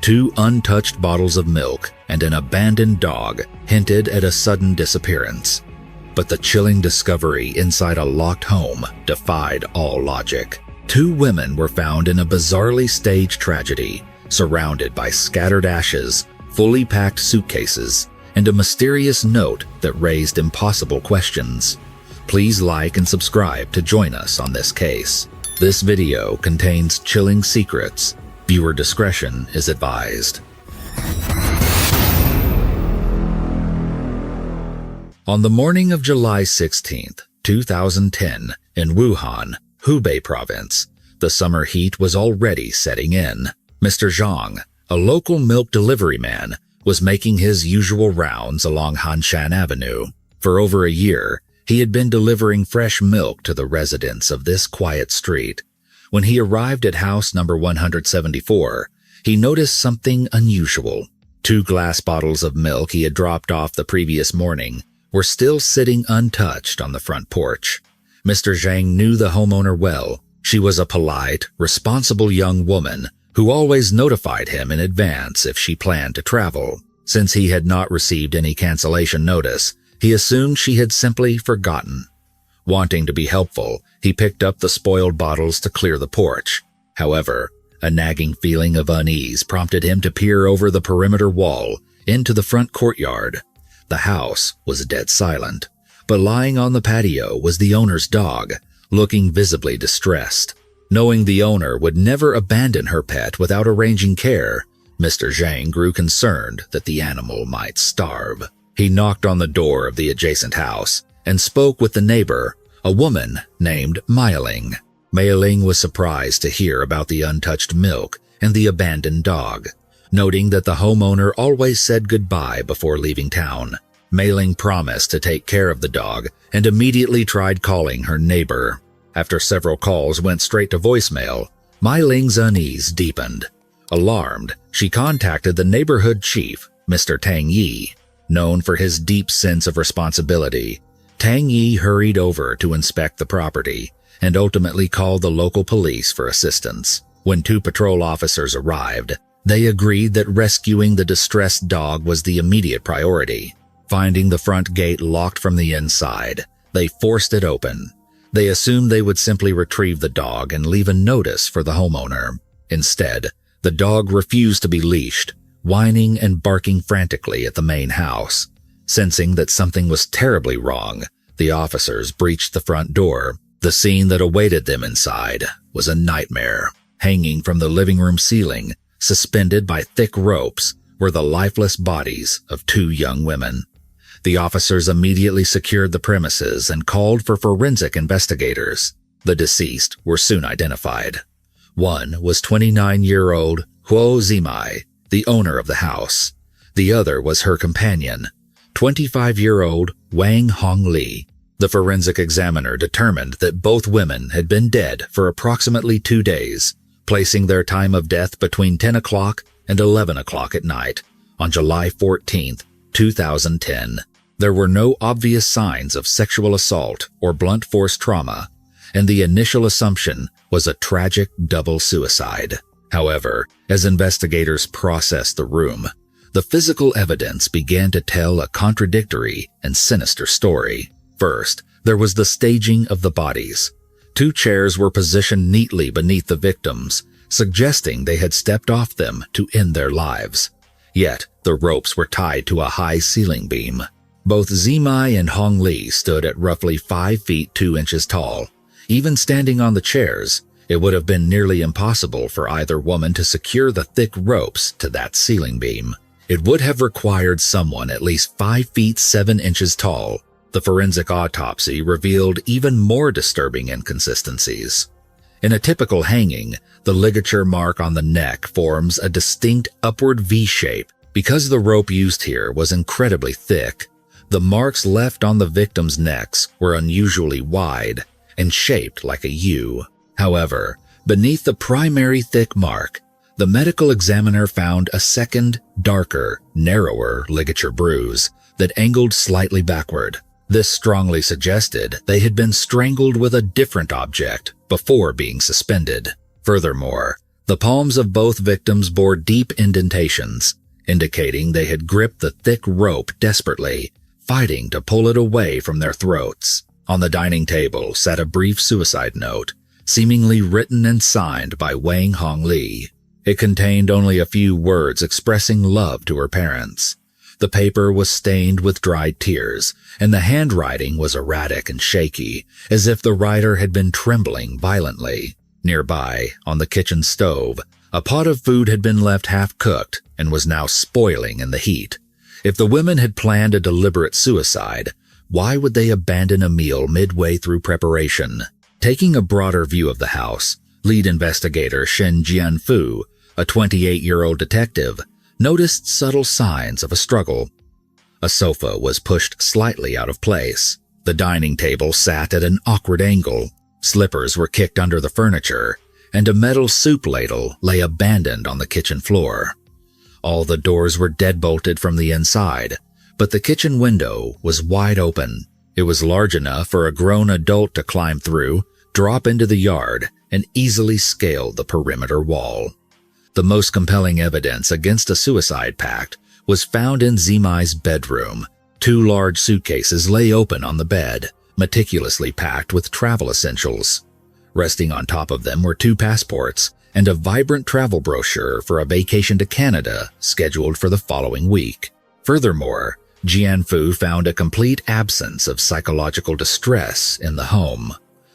2 untouched bottles of milk and an abandoned dog hinted at a sudden disappearance. But the chilling discovery inside a locked home defied all logic. 2 women were found in a bizarrely staged tragedy, surrounded by scattered ashes, fully packed suitcases, and a mysterious note that raised impossible questions. Please like and subscribe to join us on this case. This video contains chilling secrets. Viewer discretion is advised. On the morning of July 16, 2010, in Wuhan, Hubei province, the summer heat was already setting in. Mr. Zhang, a local milk delivery man, was making his usual rounds along Hanshan Avenue. For over a year, he had been delivering fresh milk to the residents of this quiet street. When he arrived at house number 174, he noticed something unusual. 2 glass bottles of milk he had dropped off the previous morning were still sitting untouched on the front porch. Mr. Zhang knew the homeowner well. She was a polite, responsible young woman who always notified him in advance if she planned to travel. Since he had not received any cancellation notice, he assumed she had simply forgotten. Wanting to be helpful, he picked up the spoiled bottles to clear the porch. However, a nagging feeling of unease prompted him to peer over the perimeter wall into the front courtyard. The house was dead silent, but lying on the patio was the owner's dog, looking visibly distressed. Knowing the owner would never abandon her pet without arranging care, Mr. Zhang grew concerned that the animal might starve. He knocked on the door of the adjacent house and spoke with the neighbor, a woman named Meiling. Meiling was surprised to hear about the untouched milk and the abandoned dog. Noting that the homeowner always said goodbye before leaving town, Meiling promised to take care of the dog and immediately tried calling her neighbor. After several calls went straight to voicemail, Meiling's unease deepened. Alarmed, she contacted the neighborhood chief, Mr. Tang Yi. Known for his deep sense of responsibility, Tang Yi hurried over to inspect the property and ultimately called the local police for assistance. When 2 patrol officers arrived, they agreed that rescuing the distressed dog was the immediate priority. Finding the front gate locked from the inside, they forced it open. They assumed they would simply retrieve the dog and leave a notice for the homeowner. Instead, the dog refused to be leashed, whining and barking frantically at the main house. Sensing that something was terribly wrong, the officers breached the front door. The scene that awaited them inside was a nightmare. Hanging from the living room ceiling, suspended by thick ropes, were the lifeless bodies of 2 young women. The officers immediately secured the premises and called for forensic investigators. The deceased were soon identified. One was 29-year-old Huo Zimai, the owner of the house. The other was her companion, 25-year-old Wang Hongli. The forensic examiner determined that both women had been dead for approximately 2 days, placing their time of death between 10 o'clock and 11 o'clock at night on July 14, 2010. There were no obvious signs of sexual assault or blunt force trauma, and the initial assumption was a tragic double suicide. However, as investigators processed the room, the physical evidence began to tell a contradictory and sinister story. First, there was the staging of the bodies. 2 chairs were positioned neatly beneath the victims, suggesting they had stepped off them to end their lives. Yet, the ropes were tied to a high ceiling beam. Both Zimai and Hongli stood at roughly 5 feet 2 inches tall. Even standing on the chairs, it would have been nearly impossible for either woman to secure the thick ropes to that ceiling beam. It would have required someone at least 5 feet 7 inches tall. The forensic autopsy revealed even more disturbing inconsistencies. In a typical hanging, the ligature mark on the neck forms a distinct upward V shape. Because the rope used here was incredibly thick, the marks left on the victims' necks were unusually wide and shaped like a U. However, beneath the primary thick mark, the medical examiner found a second, darker, narrower ligature bruise that angled slightly backward. This strongly suggested they had been strangled with a different object before being suspended. Furthermore, The palms of both victims bore deep indentations, indicating they had gripped the thick rope desperately, fighting to pull it away from their throats. On the dining table sat a brief suicide note, seemingly written and signed by Wang Hongli. It contained only a few words expressing love to her parents. The paper was stained with dried tears, and the handwriting was erratic and shaky, as if the writer had been trembling violently. Nearby, on the kitchen stove, a pot of food had been left half-cooked and was now spoiling in the heat. If the women had planned a deliberate suicide, why would they abandon a meal midway through preparation? Taking a broader view of the house, lead investigator Shen Jianfu, a 28-year-old detective, noticed subtle signs of a struggle. A sofa was pushed slightly out of place. The dining table sat at an awkward angle. Slippers were kicked under the furniture, and a metal soup ladle lay abandoned on the kitchen floor. All the doors were deadbolted from the inside, but the kitchen window was wide open. It was large enough for a grown adult to climb through, drop into the yard, and easily scale the perimeter wall. The most compelling evidence against a suicide pact was found in Zimai's bedroom. 2 large suitcases lay open on the bed, meticulously packed with travel essentials. Resting on top of them were 2 passports and a vibrant travel brochure for a vacation to Canada scheduled for the following week. Furthermore, Jianfu found a complete absence of psychological distress in the home.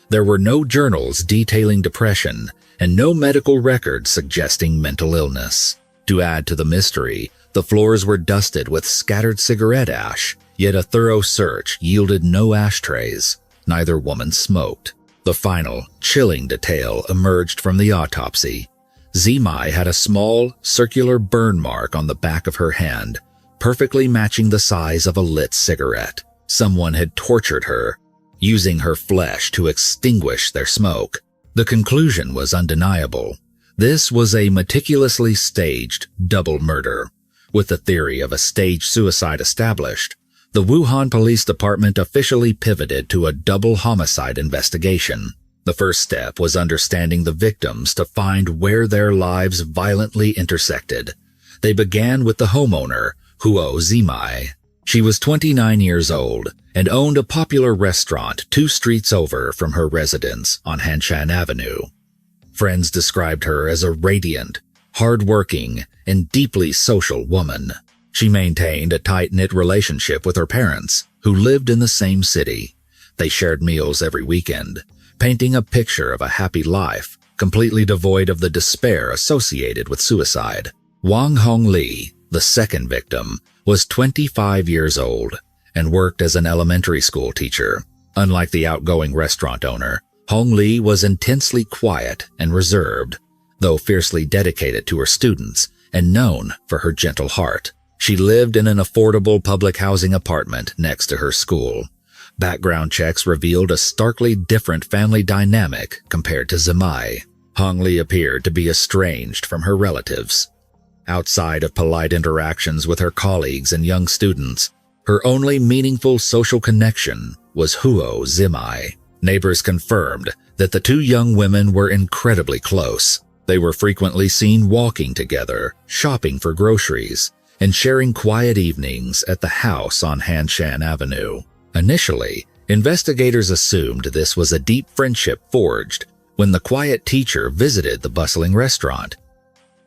There were no journals detailing depression and no medical records suggesting mental illness. To add to the mystery, the floors were dusted with scattered cigarette ash, yet a thorough search yielded no ashtrays. Neither woman smoked. The final, chilling detail emerged from the autopsy. Zimai had a small, circular burn mark on the back of her hand, perfectly matching the size of a lit cigarette. Someone had tortured her, using her flesh to extinguish their smoke. The conclusion was undeniable. This was a meticulously staged double murder. With the theory of a staged suicide established, the Wuhan Police Department officially pivoted to a double homicide investigation. The first step was understanding the victims to find where their lives violently intersected. They began with the homeowner, Huo Zimai. She was 29 years old and owned a popular restaurant 2 streets over from her residence on Hanshan Avenue. Friends described her as a radiant, hard-working, and deeply social woman. She maintained a tight-knit relationship with her parents, who lived in the same city. They shared meals every weekend, painting a picture of a happy life, completely devoid of the despair associated with suicide. Wang Hongli, the second victim, was 25 years old and worked as an elementary school teacher. Unlike the outgoing restaurant owner, Hongli was intensely quiet and reserved, though fiercely dedicated to her students and known for her gentle heart. She lived in an affordable public housing apartment next to her school. Background checks revealed a starkly different family dynamic compared to Zimai. Hongli appeared to be estranged from her relatives. Outside of polite interactions with her colleagues and young students, her only meaningful social connection was Huo Zimai. Neighbors confirmed that the 2 young women were incredibly close. They were frequently seen walking together, shopping for groceries, and sharing quiet evenings at the house on Hanshan Avenue. Initially, investigators assumed this was a deep friendship forged when the quiet teacher visited the bustling restaurant.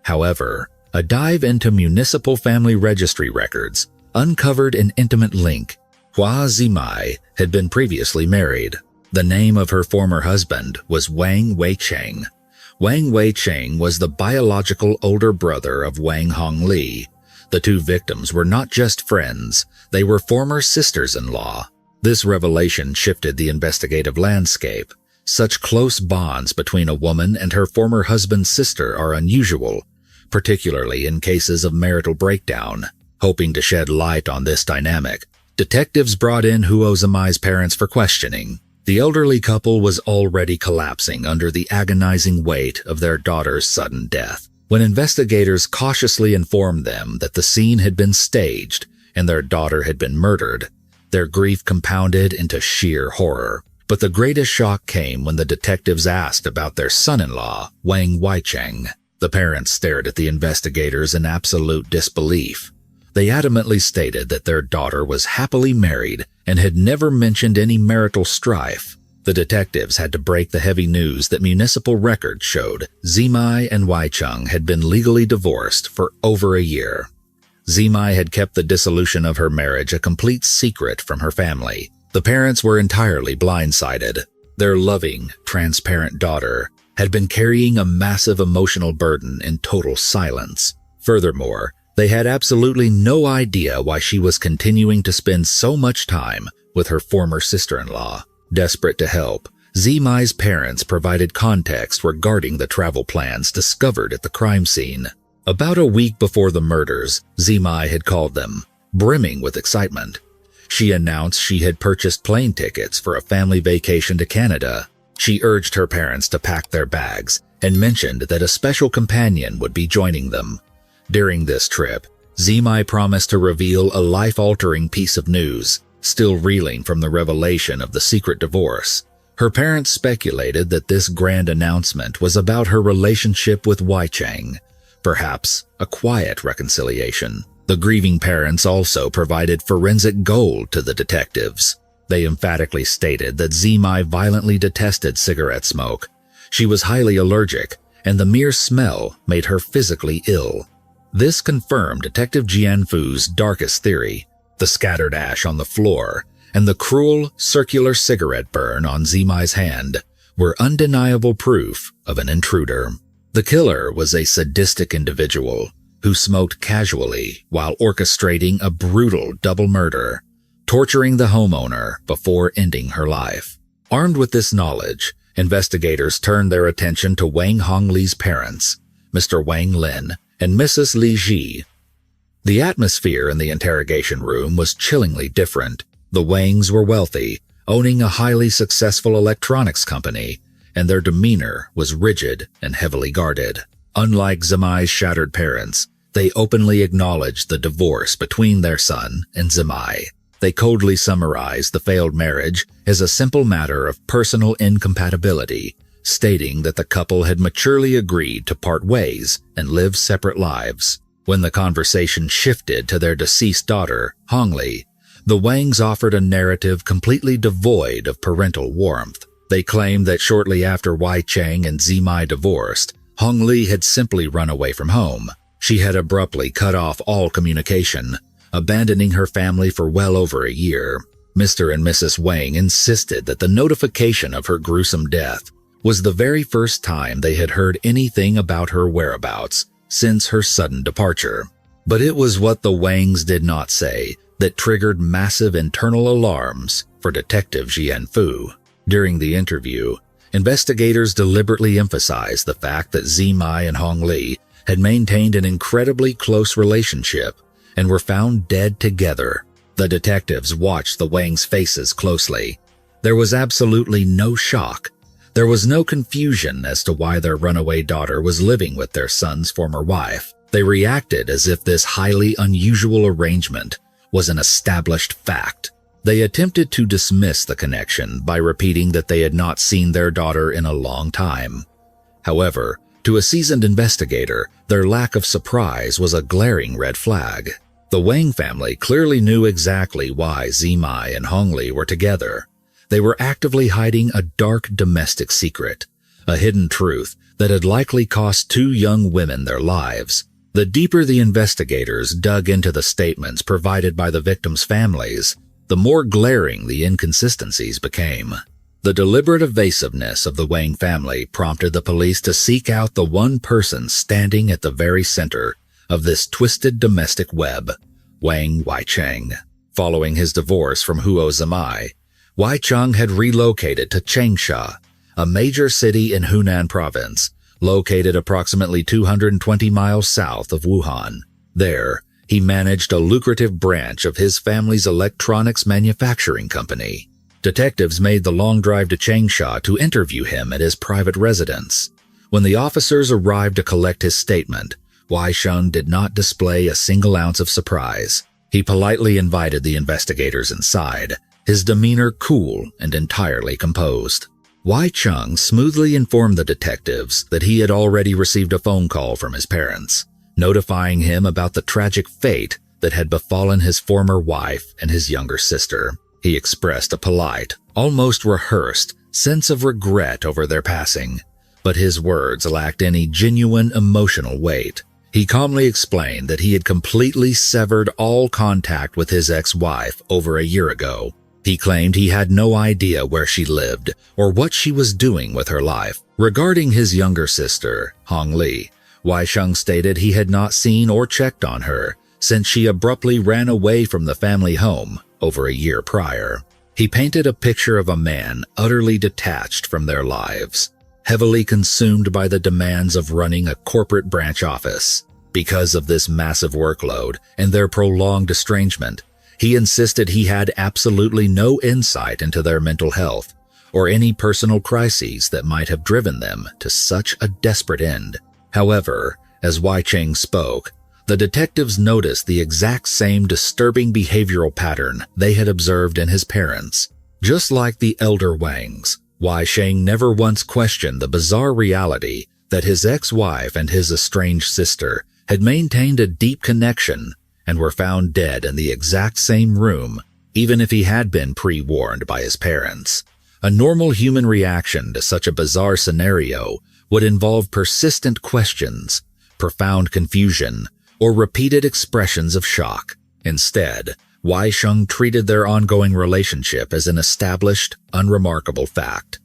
However, a dive into municipal family registry records uncovered an intimate link. Hua Zimai had been previously married. The name of her former husband was Wang Weicheng. Wang Weicheng was the biological older brother of Wang Hongli. The 2 victims were not just friends, they were former sisters-in-law. This revelation shifted the investigative landscape. Such close bonds between a woman and her former husband's sister are unusual, particularly in cases of marital breakdown. Hoping to shed light on this dynamic, detectives brought in Huo Zimai's parents for questioning. The elderly couple was already collapsing under the agonizing weight of their daughter's sudden death. When investigators cautiously informed them that the scene had been staged and their daughter had been murdered, their grief compounded into sheer horror. But the greatest shock came when the detectives asked about their son-in-law, Wang Weicheng. The parents stared at the investigators in absolute disbelief. They adamantly stated that their daughter was happily married and had never mentioned any marital strife. The detectives had to break the heavy news that municipal records showed Zimai and Wai-Chung had been legally divorced for over a year. Zimai had kept the dissolution of her marriage a complete secret from her family. The parents were entirely blindsided. Their loving, transparent daughter had been carrying a massive emotional burden in total silence. Furthermore, they had absolutely no idea why she was continuing to spend so much time with her former sister-in-law. Desperate to help, Zimai's parents provided context regarding the travel plans discovered at the crime scene. About a week before the murders, Zimai had called them, brimming with excitement. She announced she had purchased plane tickets for a family vacation to Canada. She urged her parents to pack their bags and mentioned that a special companion would be joining them. During this trip, Zimai promised to reveal a life-altering piece of news, still reeling from the revelation of the secret divorce. Her parents speculated that this grand announcement was about her relationship with Wai-Chung, perhaps a quiet reconciliation. The grieving parents also provided forensic gold to the detectives. They emphatically stated that Zimai violently detested cigarette smoke. She was highly allergic, and the mere smell made her physically ill. This confirmed Detective Jianfu's darkest theory. The scattered ash on the floor and the cruel, circular cigarette burn on Zimai's hand were undeniable proof of an intruder. The killer was a sadistic individual who smoked casually while orchestrating a brutal double murder, torturing the homeowner before ending her life. Armed with this knowledge, investigators turned their attention to Wang Hongli's parents, Mr. Wang Lin and Mrs. Li Ji. The atmosphere in the interrogation room was chillingly different. The Wangs were wealthy, owning a highly successful electronics company, and their demeanor was rigid and heavily guarded. Unlike Zimai's shattered parents, they openly acknowledged the divorce between their son and Zimai. They coldly summarized the failed marriage as a simple matter of personal incompatibility, stating that the couple had maturely agreed to part ways and live separate lives. When the conversation shifted to their deceased daughter, Hongli, the Wangs offered a narrative completely devoid of parental warmth. They claimed that shortly after Wai-Chung and Zimai divorced, Hongli had simply run away from home. She had abruptly cut off all communication, abandoning her family for well over a year. Mr. and Mrs. Wang insisted that the notification of her gruesome death was the very first time they had heard anything about her whereabouts since her sudden departure. But it was what the Wangs did not say that triggered massive internal alarms for Detective Jianfu. During the interview, investigators deliberately emphasized the fact that Zimai and Hongli had maintained an incredibly close relationship and were found dead together. The detectives watched the Wangs' faces closely. There was absolutely no shock. There was no confusion as to why their runaway daughter was living with their son's former wife. They reacted as if this highly unusual arrangement was an established fact. They attempted to dismiss the connection by repeating that they had not seen their daughter in a long time. However, to a seasoned investigator, their lack of surprise was a glaring red flag. The Wang family clearly knew exactly why Zimai and Hongli were together. They were actively hiding a dark domestic secret, a hidden truth that had likely cost two young women their lives. The deeper the investigators dug into the statements provided by the victims' families, the more glaring the inconsistencies became. The deliberate evasiveness of the Wang family prompted the police to seek out the one person standing at the very center of this twisted domestic web, Wang Wai-Chung. Following his divorce from Huo Zimai, Wai-Chung had relocated to Changsha, a major city in Hunan province, located approximately 220 miles south of Wuhan. There, he managed a lucrative branch of his family's electronics manufacturing company. Detectives made the long drive to Changsha to interview him at his private residence. When the officers arrived to collect his statement, Wai-Chung did not display a single ounce of surprise. He politely invited the investigators inside, his demeanor cool and entirely composed. Wai Chung smoothly informed the detectives that he had already received a phone call from his parents, notifying him about the tragic fate that had befallen his former wife and his younger sister. He expressed a polite, almost rehearsed sense of regret over their passing, but his words lacked any genuine emotional weight. He calmly explained that he had completely severed all contact with his ex-wife over a year ago. He claimed he had no idea where she lived or what she was doing with her life. Regarding his younger sister, Hong Li, Wai Chung stated he had not seen or checked on her since she abruptly ran away from the family home over a year prior. He painted a picture of a man utterly detached from their lives, heavily consumed by the demands of running a corporate branch office. Because of this massive workload and their prolonged estrangement, he insisted he had absolutely no insight into their mental health or any personal crises that might have driven them to such a desperate end. However, as Wai Chung spoke, the detectives noticed the exact same disturbing behavioral pattern they had observed in his parents. Just like the elder Wangs, Wai Chung never once questioned the bizarre reality that his ex-wife and his estranged sister had maintained a deep connection and were found dead in the exact same room, even if he had been pre-warned by his parents. A normal human reaction to such a bizarre scenario would involve persistent questions, profound confusion, or repeated expressions of shock. Instead, Wai Chung treated their ongoing relationship as an established, unremarkable fact.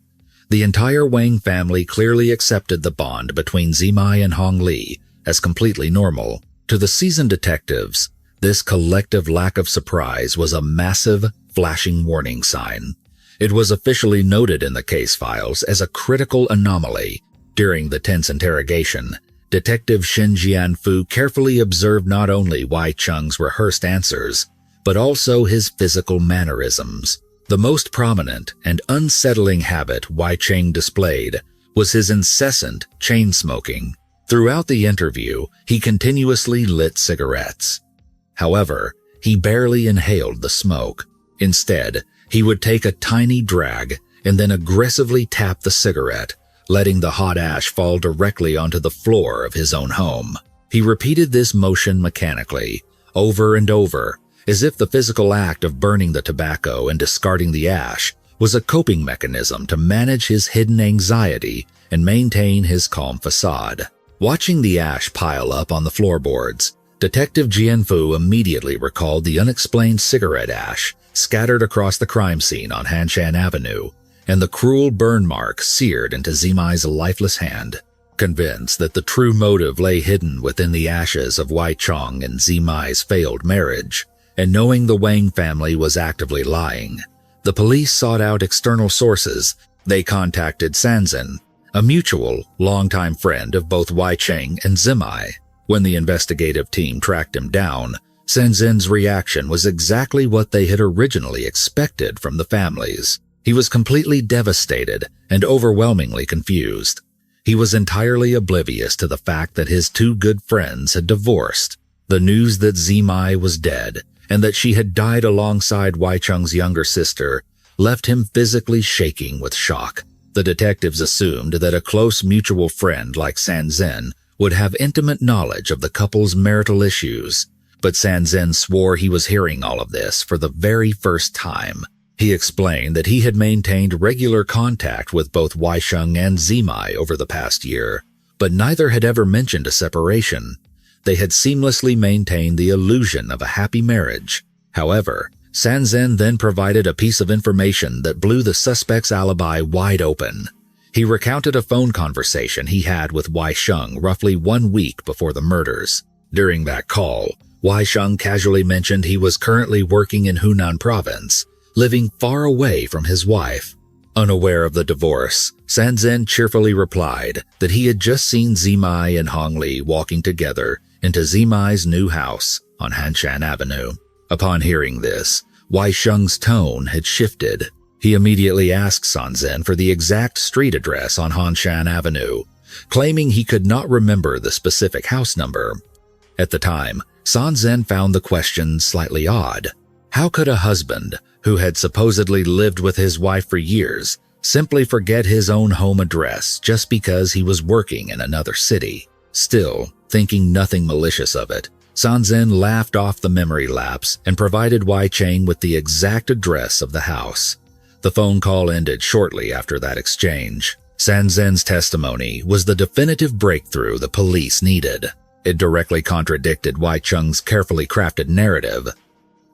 The entire Wang family clearly accepted the bond between Zimai and Hong Li as completely normal. To the seasoned detectives, this collective lack of surprise was a massive, flashing warning sign. It was officially noted in the case files as a critical anomaly. During the tense interrogation, Detective Shin Jianfu carefully observed not only Wai Chung's rehearsed answers, but also his physical mannerisms. The most prominent and unsettling habit Wai Chung displayed was his incessant chain smoking. Throughout the interview, he continuously lit cigarettes. However, he barely inhaled the smoke. Instead, he would take a tiny drag and then aggressively tap the cigarette, letting the hot ash fall directly onto the floor of his own home. He repeated this motion mechanically, over and over, as if the physical act of burning the tobacco and discarding the ash was a coping mechanism to manage his hidden anxiety and maintain his calm facade. Watching the ash pile up on the floorboards, Detective Jianfu immediately recalled the unexplained cigarette ash scattered across the crime scene on Hanshan Avenue and the cruel burn mark seared into Zimai's lifeless hand. Convinced that the true motive lay hidden within the ashes of Wai Chung and Zimai's failed marriage, and knowing the Wang family was actively lying, the police sought out external sources. They contacted Sanzhen, a mutual, longtime friend of both Wai Chung and Zimai. When the investigative team tracked him down, Sanzhen's reaction was exactly what they had originally expected from the families. He was completely devastated and overwhelmingly confused. He was entirely oblivious to the fact that his two good friends had divorced. The news that Zimai was dead and that she had died alongside Wai Chung's younger sister left him physically shaking with shock. The detectives assumed that a close mutual friend like Sanzhen would have intimate knowledge of the couple's marital issues, but Sanzhen swore he was hearing all of this for the very first time. He explained that he had maintained regular contact with both Wai Chung and Zimai over the past year, but neither had ever mentioned a separation. They had seamlessly maintained the illusion of a happy marriage. However, Sanzhen then provided a piece of information that blew the suspect's alibi wide open. He recounted a phone conversation he had with Wai Chung roughly 1 week before the murders. During that call, Wai Chung casually mentioned he was currently working in Hunan province, living far away from his wife. Unaware of the divorce, Sanzhen cheerfully replied that he had just seen Zimai and Hong Li walking together into Zimai's new house on Hanshan Avenue. Upon hearing this, Wai Chung's tone had shifted. He immediately asked Sanzhen for the exact street address on Hanshan Avenue, claiming he could not remember the specific house number. At the time, Sanzhen found the question slightly odd. How could a husband, who had supposedly lived with his wife for years, simply forget his own home address just because he was working in another city. Still, thinking nothing malicious of it, Sanzhen laughed off the memory lapse and provided Wei Cheng with the exact address of the house. The phone call ended shortly after that exchange. Sanzhen's testimony was the definitive breakthrough the police needed. It directly contradicted Wei Cheng's carefully crafted narrative.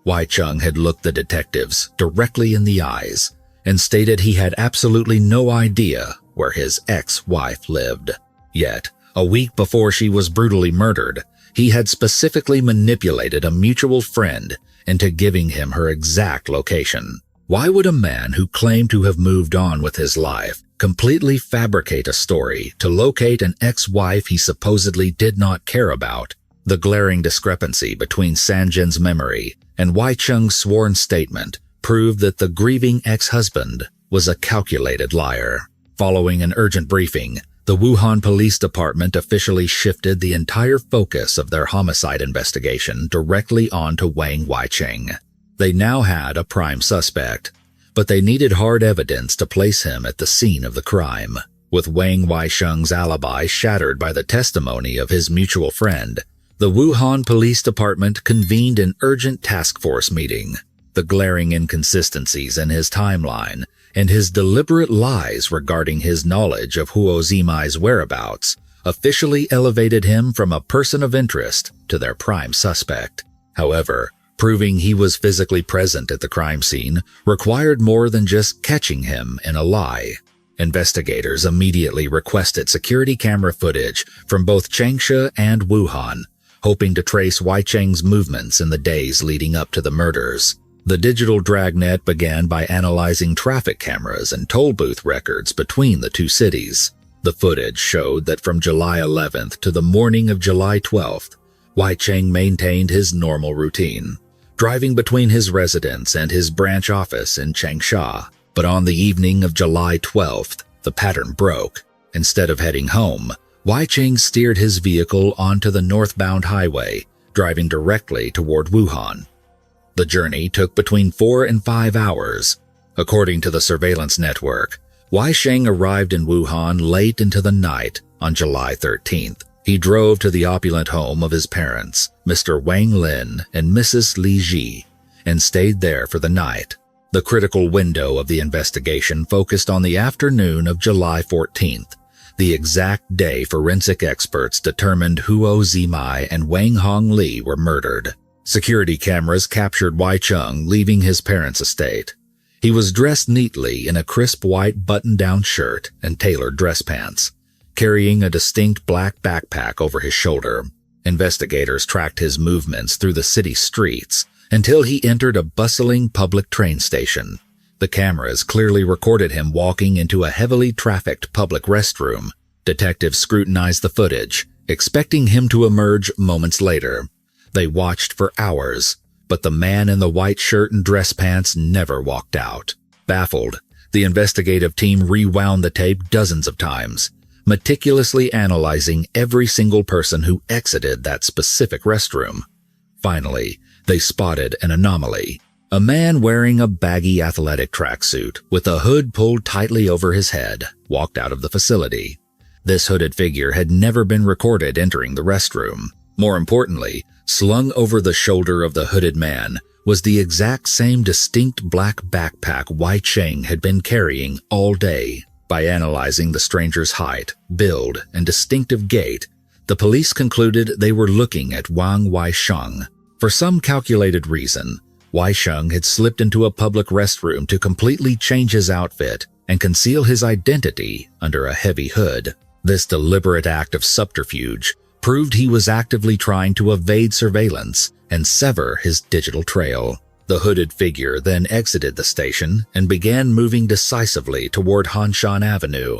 Wei Cheng had looked the detectives directly in the eyes and stated he had absolutely no idea where his ex-wife lived. Yet, a week before she was brutally murdered, he had specifically manipulated a mutual friend into giving him her exact location. Why would a man who claimed to have moved on with his life completely fabricate a story to locate an ex-wife he supposedly did not care about? The glaring discrepancy between Sanzhen's memory and Wei Cheng's sworn statement proved that the grieving ex-husband was a calculated liar. Following an urgent briefing, the Wuhan Police Department officially shifted the entire focus of their homicide investigation directly onto Wang Weicheng. They now had a prime suspect, but they needed hard evidence to place him at the scene of the crime. With Wang Weicheng's alibi shattered by the testimony of his mutual friend, the Wuhan Police Department convened an urgent task force meeting. The glaring inconsistencies in his timeline and his deliberate lies regarding his knowledge of Huo Zimai's whereabouts officially elevated him from a person of interest to their prime suspect. However, proving he was physically present at the crime scene required more than just catching him in a lie. Investigators immediately requested security camera footage from both Changsha and Wuhan, hoping to trace Wei Cheng's movements in the days leading up to the murders. The digital dragnet began by analyzing traffic cameras and toll booth records between the two cities. The footage showed that from July 11th to the morning of July 12th, Wei Cheng maintained his normal routine, driving between his residence and his branch office in Changsha. But on the evening of July 12th, the pattern broke. Instead of heading home, Wei Cheng steered his vehicle onto the northbound highway, driving directly toward Wuhan. The journey took between 4 and 5 hours. According to the surveillance network, Wei Cheng arrived in Wuhan late into the night on July 13th. He drove to the opulent home of his parents, Mr. Wang Lin and Mrs. Li Ji, and stayed there for the night. The critical window of the investigation focused on the afternoon of July 14th, the exact day forensic experts determined Huo Zimai and Wang Hongli were murdered. Security cameras captured Wei Cheng leaving his parents' estate. He was dressed neatly in a crisp white button-down shirt and tailored dress pants, carrying a distinct black backpack over his shoulder. Investigators tracked his movements through the city streets until he entered a bustling public train station. The cameras clearly recorded him walking into a heavily trafficked public restroom. Detectives scrutinized the footage, expecting him to emerge moments later. They watched for hours, but the man in the white shirt and dress pants never walked out. Baffled, the investigative team rewound the tape dozens of times, meticulously analyzing every single person who exited that specific restroom. Finally, they spotted an anomaly. A man wearing a baggy athletic tracksuit with a hood pulled tightly over his head walked out of the facility. This hooded figure had never been recorded entering the restroom. More importantly, slung over the shoulder of the hooded man was the exact same distinct black backpack Wei Cheng had been carrying all day. By analyzing the stranger's height, build, and distinctive gait, the police concluded they were looking at Wang Weicheng. For some calculated reason, Weicheng had slipped into a public restroom to completely change his outfit and conceal his identity under a heavy hood. This deliberate act of subterfuge proved he was actively trying to evade surveillance and sever his digital trail. The hooded figure then exited the station and began moving decisively toward Hanshan Avenue,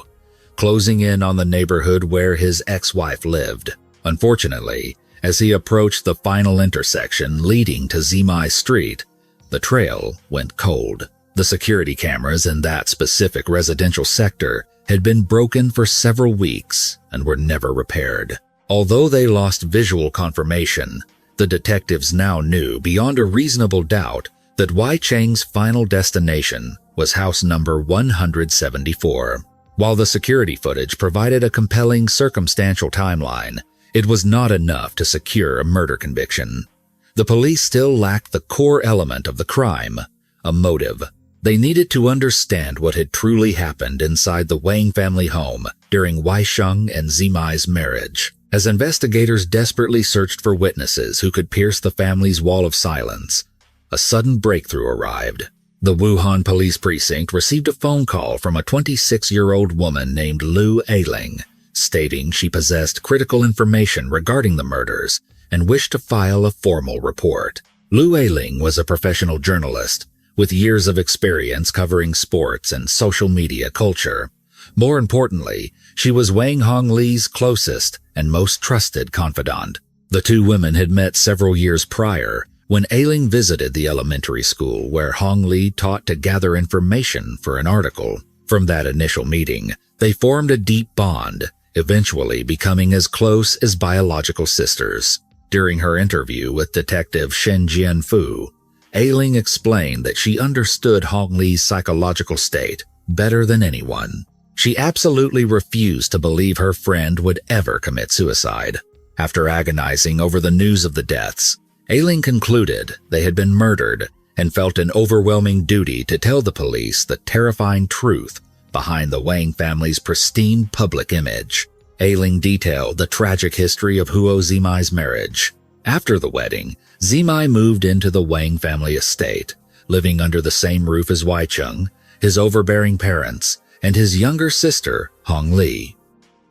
closing in on the neighborhood where his ex-wife lived. Unfortunately, as he approached the final intersection leading to Zimai Street, the trail went cold. The security cameras in that specific residential sector had been broken for several weeks and were never repaired. Although they lost visual confirmation, the detectives now knew beyond a reasonable doubt that Wei Cheng's final destination was house number 174. While the security footage provided a compelling circumstantial timeline, it was not enough to secure a murder conviction. The police still lacked the core element of the crime, a motive. They needed to understand what had truly happened inside the Wang family home during Weisheng and Zimai's marriage. As investigators desperately searched for witnesses who could pierce the family's wall of silence, a sudden breakthrough arrived. The Wuhan police precinct received a phone call from a 26-year-old woman named Lu Ailing, stating she possessed critical information regarding the murders and wished to file a formal report. Lu Ailing was a professional journalist with years of experience covering sports and social media culture. More importantly, she was Wang Hongli's closest and most trusted confidant. The two women had met several years prior when Ailing visited the elementary school where Hongli taught to gather information for an article. From that initial meeting, they formed a deep bond, eventually becoming as close as biological sisters. During her interview with Detective Shen Jianfu, Ailing explained that she understood Hongli's psychological state better than anyone. She absolutely refused to believe her friend would ever commit suicide. After agonizing over the news of the deaths, Ailing concluded they had been murdered and felt an overwhelming duty to tell the police the terrifying truth behind the Wang family's pristine public image. Ailing detailed the tragic history of Huo Zimai's marriage. After the wedding, Zimai moved into the Wang family estate, living under the same roof as Weicheng, his overbearing parents, and his younger sister, Hongli.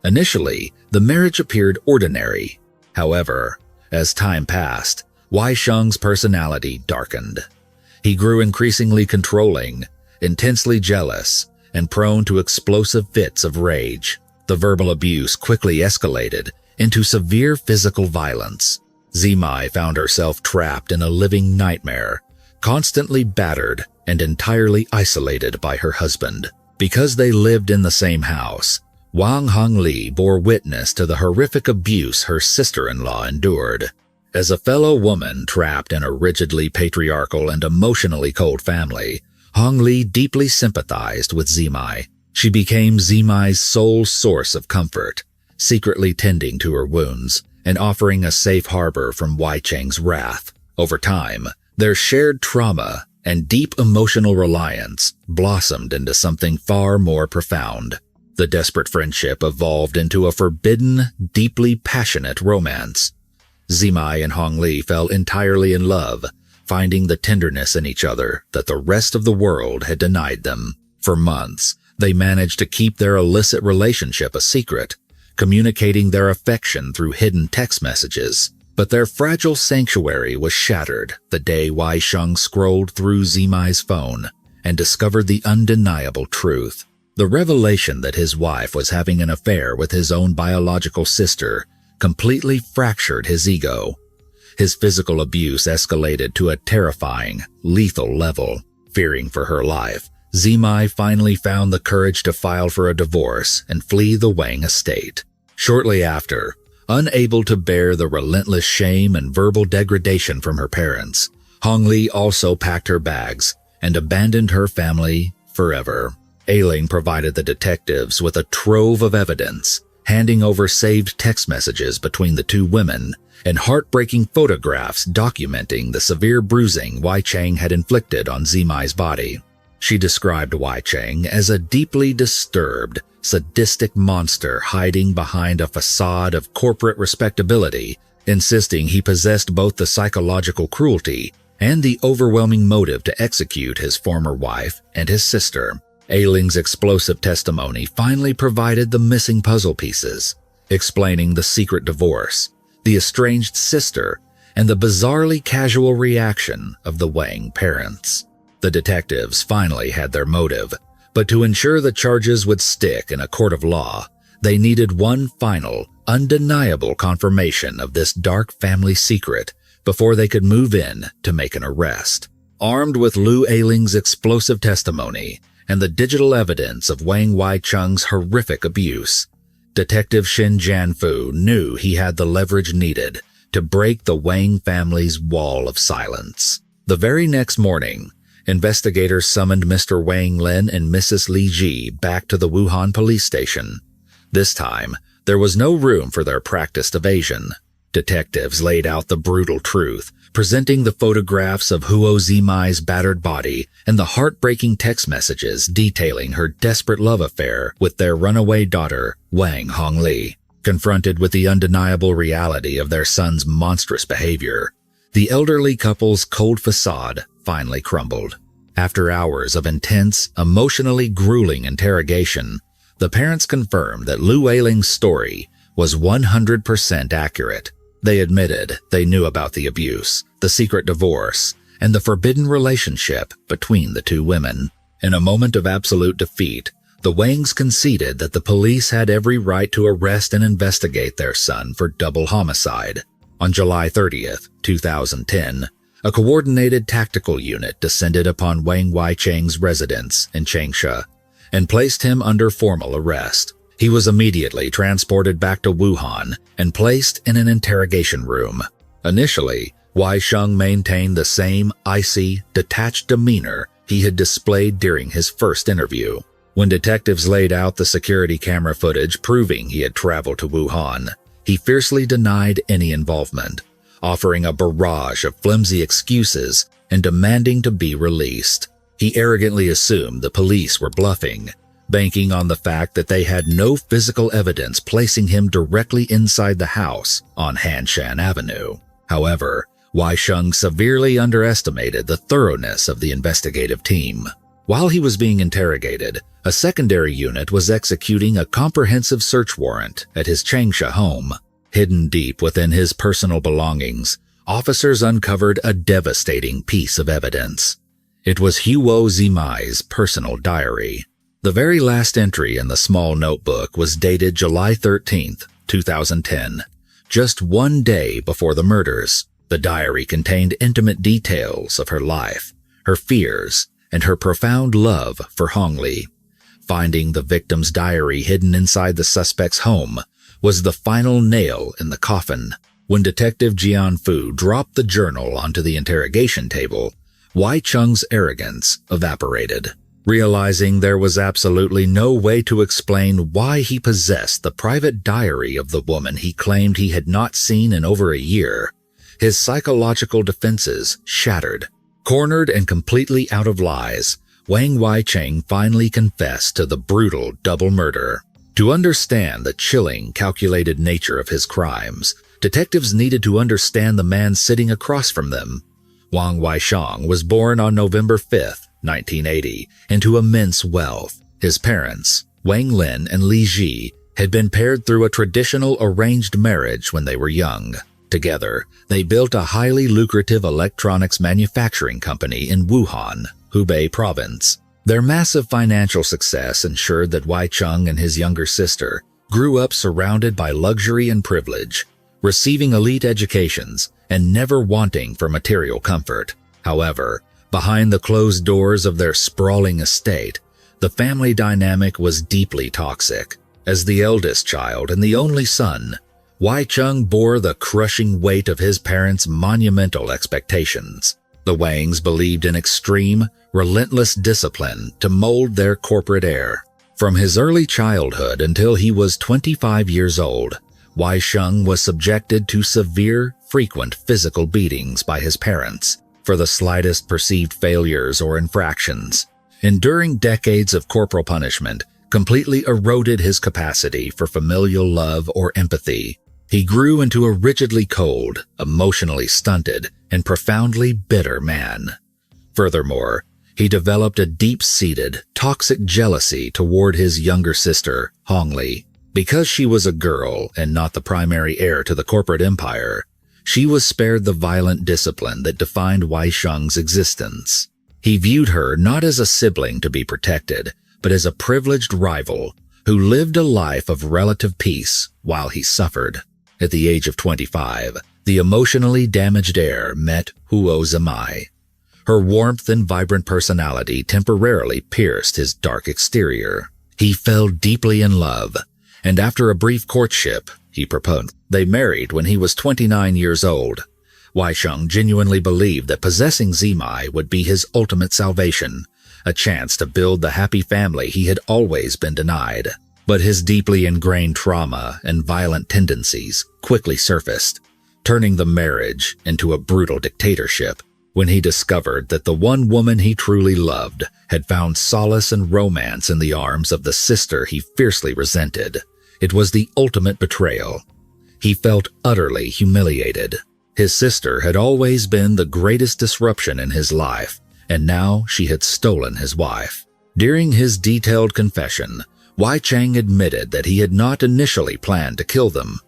Initially, the marriage appeared ordinary. However, as time passed, Weicheng's personality darkened. He grew increasingly controlling, intensely jealous, and prone to explosive fits of rage. The verbal abuse quickly escalated into severe physical violence. Zimai found herself trapped in a living nightmare, constantly battered and entirely isolated by her husband. Because they lived in the same house, Wang Hongli bore witness to the horrific abuse her sister-in-law endured. As a fellow woman trapped in a rigidly patriarchal and emotionally cold family, Hongli deeply sympathized with Zimai. She became Zimai's sole source of comfort, secretly tending to her wounds and offering a safe harbor from Weicheng's wrath. Over time, their shared trauma and deep emotional reliance blossomed into something far more profound. The desperate friendship evolved into a forbidden, deeply passionate romance. Zimai and Hongli fell entirely in love, finding the tenderness in each other that the rest of the world had denied them. For months, they managed to keep their illicit relationship a secret, communicating their affection through hidden text messages. But their fragile sanctuary was shattered the day Weicheng scrolled through Zimai's phone and discovered the undeniable truth. The revelation that his wife was having an affair with his own biological sister completely fractured his ego. His physical abuse escalated to a terrifying, lethal level. Fearing for her life, Zimai finally found the courage to file for a divorce and flee the Wang estate. Shortly after, unable to bear the relentless shame and verbal degradation from her parents, Hongli also packed her bags and abandoned her family forever. Ailing provided the detectives with a trove of evidence, handing over saved text messages between the two women and heartbreaking photographs documenting the severe bruising Weicheng had inflicted on Zimai's body. She described Weicheng as a deeply disturbed, sadistic monster hiding behind a facade of corporate respectability, insisting he possessed both the psychological cruelty and the overwhelming motive to execute his former wife and his sister. Ailing's explosive testimony finally provided the missing puzzle pieces, explaining the secret divorce, the estranged sister, and the bizarrely casual reaction of the Wang parents. The detectives finally had their motive, but to ensure the charges would stick in a court of law, they needed one final, undeniable confirmation of this dark family secret before they could move in to make an arrest. Armed with Lu Ailing's explosive testimony and the digital evidence of Wang Weicheng's horrific abuse, Detective Shen Jianfu knew he had the leverage needed to break the Wang family's wall of silence. The very next morning, investigators summoned Mr. Wang Lin and Mrs. Li Ji back to the Wuhan police station. This time, there was no room for their practiced evasion. Detectives laid out the brutal truth, presenting the photographs of Huo Zimai's battered body and the heartbreaking text messages detailing her desperate love affair with their runaway daughter, Wang Hongli. Confronted with the undeniable reality of their son's monstrous behavior, the elderly couple's cold facade finally crumbled. After hours of intense, emotionally grueling interrogation, the parents confirmed that Lu Weiling's story was 100% accurate. They admitted they knew about the abuse, the secret divorce, and the forbidden relationship between the two women. In a moment of absolute defeat, the Wangs conceded that the police had every right to arrest and investigate their son for double homicide. On July 30th, 2010, a coordinated tactical unit descended upon Wang Weicheng's residence in Changsha and placed him under formal arrest. He was immediately transported back to Wuhan and placed in an interrogation room. Initially, Wei Sheng maintained the same icy, detached demeanor he had displayed during his first interview. When detectives laid out the security camera footage proving he had traveled to Wuhan, he fiercely denied any involvement, offering a barrage of flimsy excuses and demanding to be released. He arrogantly assumed the police were bluffing, banking on the fact that they had no physical evidence placing him directly inside the house on Hanshan Avenue. However, Wei Sheng severely underestimated the thoroughness of the investigative team. While he was being interrogated, a secondary unit was executing a comprehensive search warrant at his Changsha home. Hidden deep within his personal belongings, officers uncovered a devastating piece of evidence. It was Huo Zimai's personal diary. The very last entry in the small notebook was dated July 13th, 2010, just one day before the murders. The diary contained intimate details of her life, her fears, and her profound love for Hongli. Finding the victim's diary hidden inside the suspect's home was the final nail in the coffin. When Detective Jian Fu dropped the journal onto the interrogation table, Wei Cheng's arrogance evaporated. Realizing there was absolutely no way to explain why he possessed the private diary of the woman he claimed he had not seen in over a year, his psychological defenses shattered. Cornered and completely out of lies, Wang Weicheng finally confessed to the brutal double murder. To understand the chilling, calculated nature of his crimes, detectives needed to understand the man sitting across from them. Wang Weicheng was born on November 5th, 1980, into immense wealth. His parents, Wang Lin and Li Ji, had been paired through a traditional arranged marriage when they were young. Together, they built a highly lucrative electronics manufacturing company in Wuhan, Hubei province. Their massive financial success ensured that Wei Cheng and his younger sister grew up surrounded by luxury and privilege, receiving elite educations and never wanting for material comfort. However, behind the closed doors of their sprawling estate, the family dynamic was deeply toxic. As the eldest child and the only son, Wei Cheng bore the crushing weight of his parents' monumental expectations. The Wangs believed in extreme, relentless discipline to mold their corporate heir. From his early childhood until he was 25 years old, Wei Sheng was subjected to severe, frequent physical beatings by his parents for the slightest perceived failures or infractions. Enduring decades of corporal punishment completely eroded his capacity for familial love or empathy. He grew into a rigidly cold, emotionally stunted, and profoundly bitter man. Furthermore, he developed a deep-seated, toxic jealousy toward his younger sister, Hongli. Because she was a girl and not the primary heir to the corporate empire, she was spared the violent discipline that defined Wei Sheng's existence. He viewed her not as a sibling to be protected, but as a privileged rival who lived a life of relative peace while he suffered. At the age of 25, the emotionally damaged heir met Huo Zimai. Her warmth and vibrant personality temporarily pierced his dark exterior. He fell deeply in love, and after a brief courtship, he proposed. They married when he was 29 years old. Wai Sheng genuinely believed that possessing Zimai would be his ultimate salvation, a chance to build the happy family he had always been denied. But his deeply ingrained trauma and violent tendencies quickly surfaced, turning the marriage into a brutal dictatorship when he discovered that the one woman he truly loved had found solace and romance in the arms of the sister he fiercely resented. It was the ultimate betrayal. He felt utterly humiliated. His sister had always been the greatest disruption in his life, and now she had stolen his wife. During his detailed confession, Wai Chang admitted that he had not initially planned to kill them.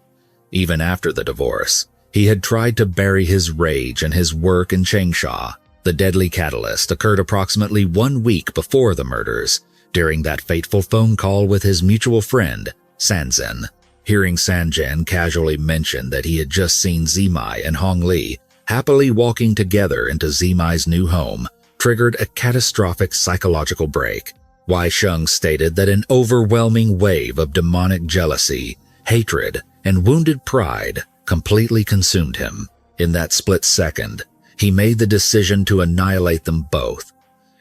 Even after the divorce, he had tried to bury his rage in his work in Changsha. The deadly catalyst occurred approximately 1 week before the murders, during that fateful phone call with his mutual friend, Sanzhen. Hearing Sanzhen casually mention that he had just seen Zimai and Hong Li happily walking together into Zimai's new home triggered a catastrophic psychological break. Wai Sheng stated that an overwhelming wave of demonic jealousy, hatred, and wounded pride completely consumed him. In that split second, he made the decision to annihilate them both.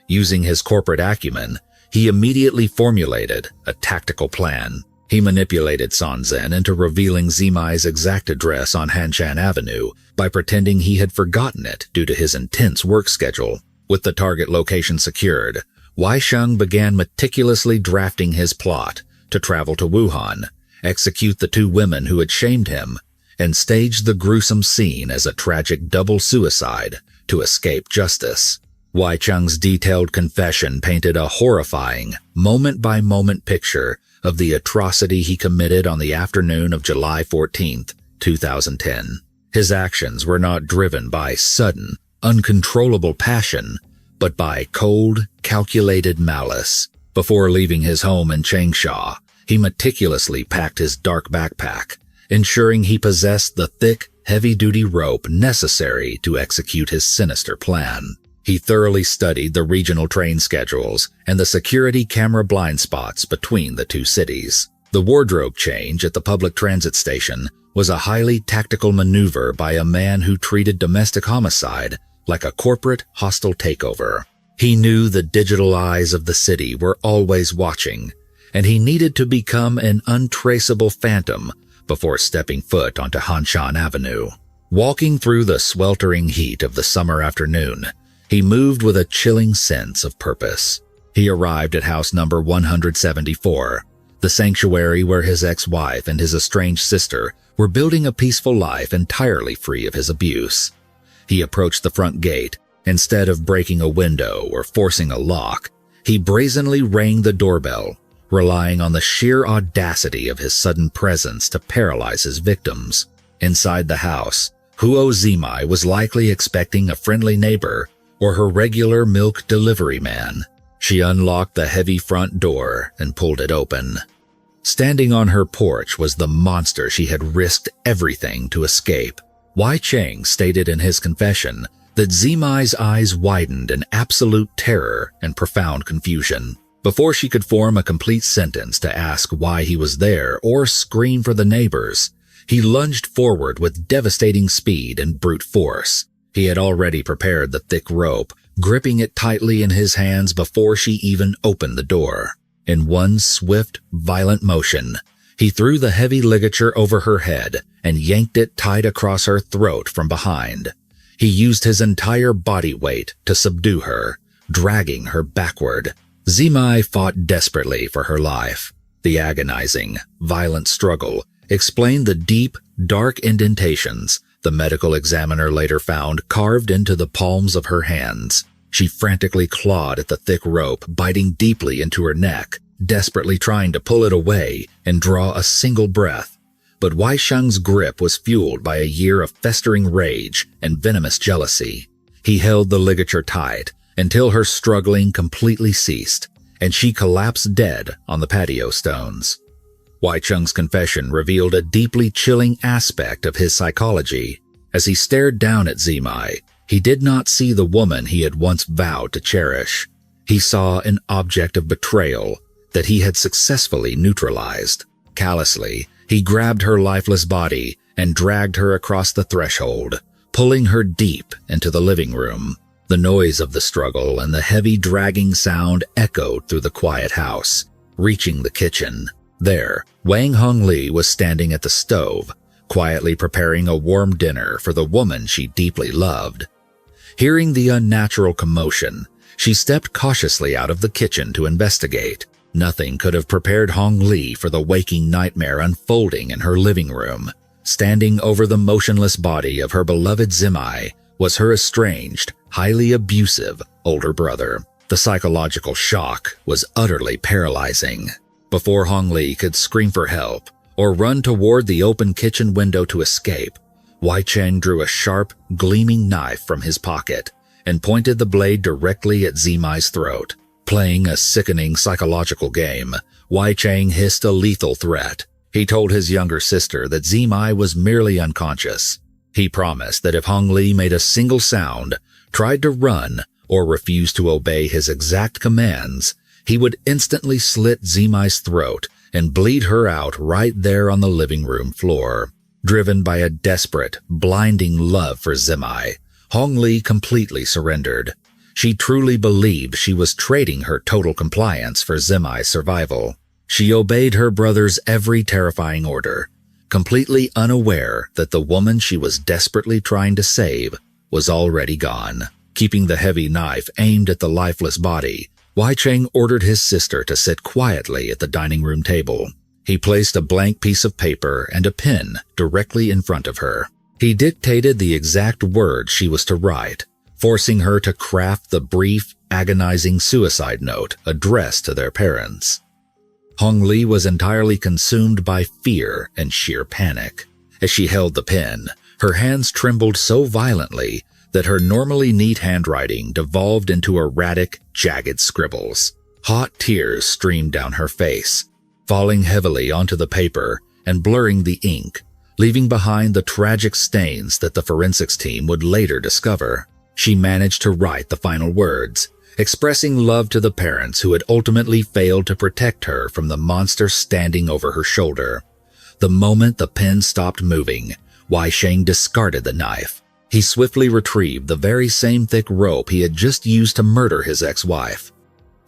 Using his corporate acumen, he immediately formulated a tactical plan. He manipulated Sanzhen into revealing Zimai's exact address on Hanshan Avenue by pretending he had forgotten it due to his intense work schedule. With the target location secured, Wai Sheng began meticulously drafting his plot to travel to Wuhan, execute the 2 women who had shamed him, and stage the gruesome scene as a tragic double suicide to escape justice. Wai Cheng's detailed confession painted a horrifying, moment-by-moment picture of the atrocity he committed on the afternoon of July 14, 2010. His actions were not driven by sudden, uncontrollable passion, but by cold, calculated malice. Before leaving his home in Changsha, he meticulously packed his dark backpack, ensuring he possessed the thick, heavy-duty rope necessary to execute his sinister plan. He thoroughly studied the regional train schedules and the security camera blind spots between the 2 cities. The wardrobe change at the public transit station was a highly tactical maneuver by a man who treated domestic homicide like a corporate hostile takeover. He knew the digital eyes of the city were always watching, and he needed to become an untraceable phantom before stepping foot onto Hanshan Avenue. Walking through the sweltering heat of the summer afternoon, he moved with a chilling sense of purpose. He arrived at house number 174, the sanctuary where his ex-wife and his estranged sister were building a peaceful life entirely free of his abuse. He approached the front gate. Instead of breaking a window or forcing a lock, he brazenly rang the doorbell, relying on the sheer audacity of his sudden presence to paralyze his victims. Inside the house, Huo Zimai was likely expecting a friendly neighbor or her regular milk delivery man. She unlocked the heavy front door and pulled it open. Standing on her porch was the monster she had risked everything to escape. Wai Cheng stated in his confession that Zimai's eyes widened in absolute terror and profound confusion. Before she could form a complete sentence to ask why he was there or scream for the neighbors, he lunged forward with devastating speed and brute force. He had already prepared the thick rope, gripping it tightly in his hands before she even opened the door. In one swift, violent motion, he threw the heavy ligature over her head and yanked it tight across her throat from behind. He used his entire body weight to subdue her, dragging her backward. Zimai fought desperately for her life. The agonizing, violent struggle explained the deep, dark indentations the medical examiner later found carved into the palms of her hands. She frantically clawed at the thick rope, biting deeply into her neck, desperately trying to pull it away and draw a single breath. But Wai Sheng's grip was fueled by a year of festering rage and venomous jealousy. He held the ligature tight until her struggling completely ceased, and she collapsed dead on the patio stones. Wai Cheng's confession revealed a deeply chilling aspect of his psychology. As he stared down at Zimai, he did not see the woman he had once vowed to cherish. He saw an object of betrayal that he had successfully neutralized. Callously, he grabbed her lifeless body and dragged her across the threshold, pulling her deep into the living room. The noise of the struggle and the heavy dragging sound echoed through the quiet house, reaching the kitchen. There, Wang Hongli was standing at the stove, quietly preparing a warm dinner for the woman she deeply loved. Hearing the unnatural commotion, she stepped cautiously out of the kitchen to investigate. Nothing could have prepared Hong Li for the waking nightmare unfolding in her living room. Standing over the motionless body of her beloved Zimai was her estranged, highly abusive older brother. The psychological shock was utterly paralyzing. Before Hong Li could scream for help or run toward the open kitchen window to escape, Wei Cheng drew a sharp, gleaming knife from his pocket and pointed the blade directly at Zimai's throat. Playing a sickening psychological game, Wei Cheng hissed a lethal threat. He told his younger sister that Zimai was merely unconscious. He promised that if Hong Li made a single sound, tried to run, or refused to obey his exact commands, he would instantly slit Zimai's throat and bleed her out right there on the living room floor. Driven by a desperate, blinding love for Zimai, Hong Li completely surrendered. She truly believed she was trading her total compliance for Zimai's survival. She obeyed her brother's every terrifying order, completely unaware that the woman she was desperately trying to save was already gone. Keeping the heavy knife aimed at the lifeless body, Wei Cheng ordered his sister to sit quietly at the dining room table. He placed a blank piece of paper and a pen directly in front of her. He dictated the exact words she was to write, forcing her to craft the brief, agonizing suicide note addressed to their parents. Hong Li was entirely consumed by fear and sheer panic. As she held the pen, her hands trembled so violently that her normally neat handwriting devolved into erratic, jagged scribbles. Hot tears streamed down her face, falling heavily onto the paper and blurring the ink, leaving behind the tragic stains that the forensics team would later discover. She managed to write the final words, expressing love to the parents who had ultimately failed to protect her from the monster standing over her shoulder. The moment the pen stopped moving, Wei Cheng discarded the knife. He swiftly retrieved the very same thick rope he had just used to murder his ex-wife.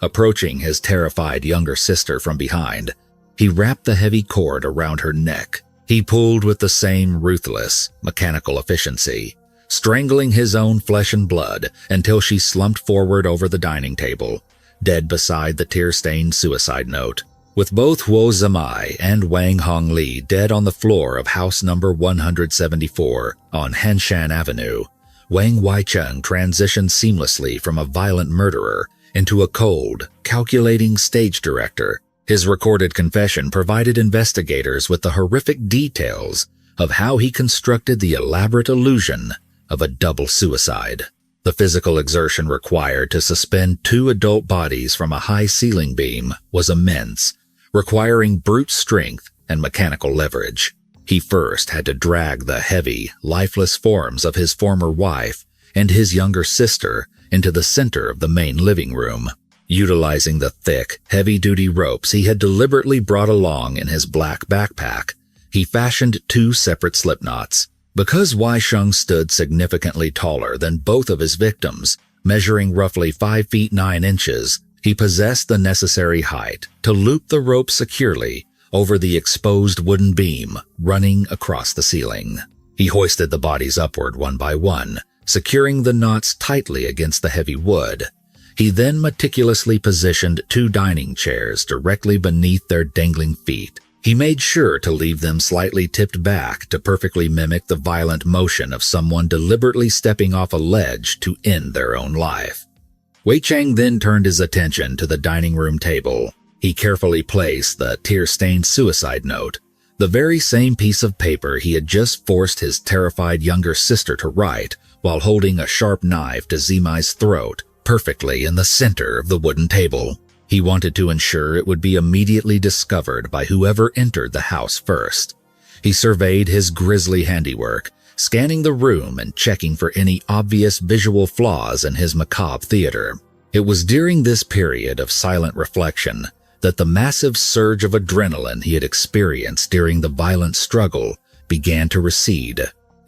Approaching his terrified younger sister from behind, he wrapped the heavy cord around her neck. He pulled with the same ruthless, mechanical efficiency, strangling his own flesh and blood until she slumped forward over the dining table, dead beside the tear-stained suicide note. With both Huo Zimai and Wang Hongli dead on the floor of house number 174 on Henshan Avenue, Wang Weicheng transitioned seamlessly from a violent murderer into a cold, calculating stage director. His recorded confession provided investigators with the horrific details of how he constructed the elaborate illusion of a double suicide. The physical exertion required to suspend two adult bodies from a high ceiling beam was immense, requiring brute strength and mechanical leverage. He first had to drag the heavy, lifeless forms of his former wife and his younger sister into the center of the main living room. Utilizing the thick, heavy-duty ropes he had deliberately brought along in his black backpack, he fashioned two separate slipknots. Because Wei Sheng stood significantly taller than both of his victims, measuring roughly 5 feet 9 inches, he possessed the necessary height to loop the rope securely over the exposed wooden beam running across the ceiling. He hoisted the bodies upward one by one, securing the knots tightly against the heavy wood. He then meticulously positioned two dining chairs directly beneath their dangling feet. He made sure to leave them slightly tipped back to perfectly mimic the violent motion of someone deliberately stepping off a ledge to end their own life. Wei Cheng then turned his attention to the dining room table. He carefully placed the tear-stained suicide note, the very same piece of paper he had just forced his terrified younger sister to write while holding a sharp knife to Zimai's throat, perfectly in the center of the wooden table. He wanted to ensure it would be immediately discovered by whoever entered the house first. He surveyed his grisly handiwork, scanning the room and checking for any obvious visual flaws in his macabre theater. It was during this period of silent reflection that the massive surge of adrenaline he had experienced during the violent struggle began to recede.